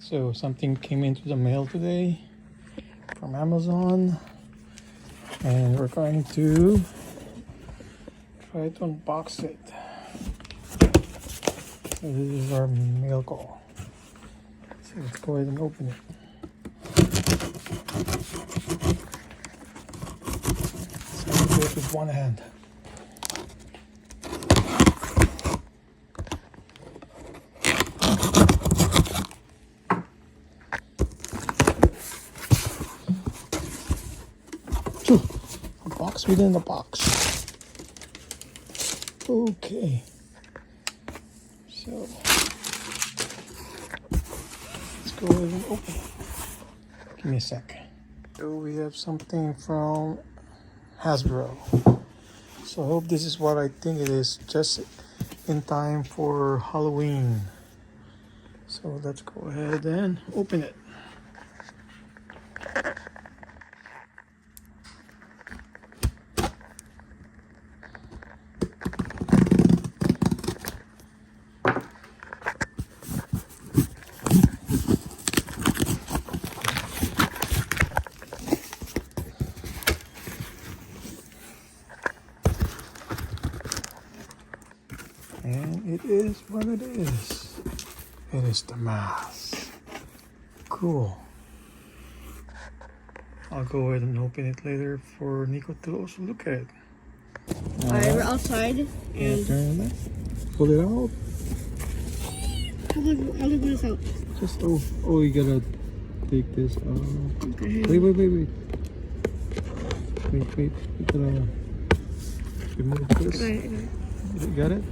So something came into the mail today from Amazon, and we're going to try to unbox it. So this is our mail call. So let's go ahead and open it. So I'll do it with one hand. A box within a box. Okay. So let's go ahead and open it. Give me a sec. So we have something from Hasbro. So I hope this is what I think it is, just in time for Halloween. So let's go ahead and open it. And it is what it is. It is the mask. Cool. I'll go ahead and open it later for Nico to also look at it. Alright, we're outside. And pull it out. how do I pull this out? Just oh, you gotta take this out. Okay. Wait. You gotta remove this. Right. You got it?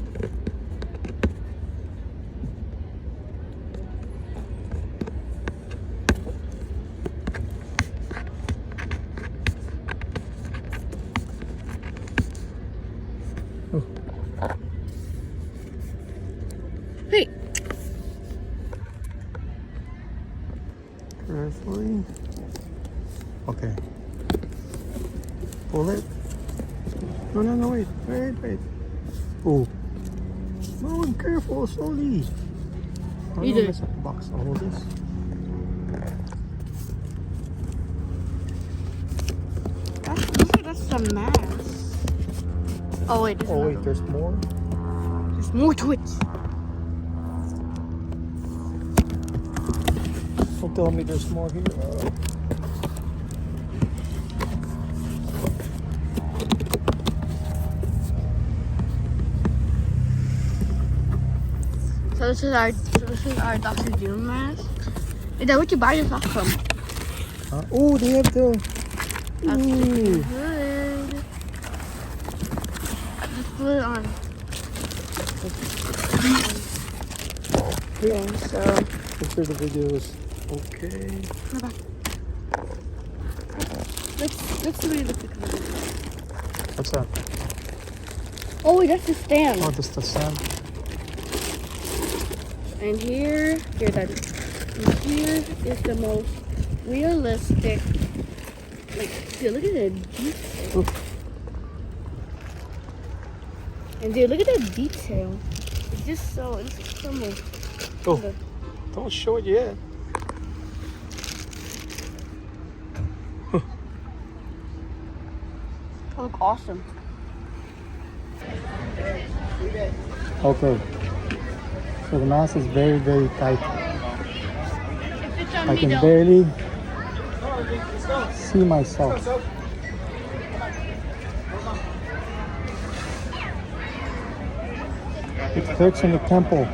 Oh. Hey. Carefully. Okay. Pull it. No, wait. Oh. No, careful, slowly. Oh, You no, did. mess up the box. I'll hold this. That's the mask. Oh wait, There's more? there's more to it. Don't tell me there's more here. So this is our Dr.Doom mask. Is that what you buy your socks from? Oh, they have the. That's Ooh. good. Just put it on. Okay, so Picture the videos. Okay. let's really look at it. What's that? Oh wait, that's the stand. Oh, that's the sand. And here is the most realistic. Like, dude, look at the detail. Oof. And dude, look at the detail. It's just so much. Oh, don't show it yet. It look awesome. Okay. So the mask is very, very tight. It fits on I me can though. barely see myself. It hurts in the temple.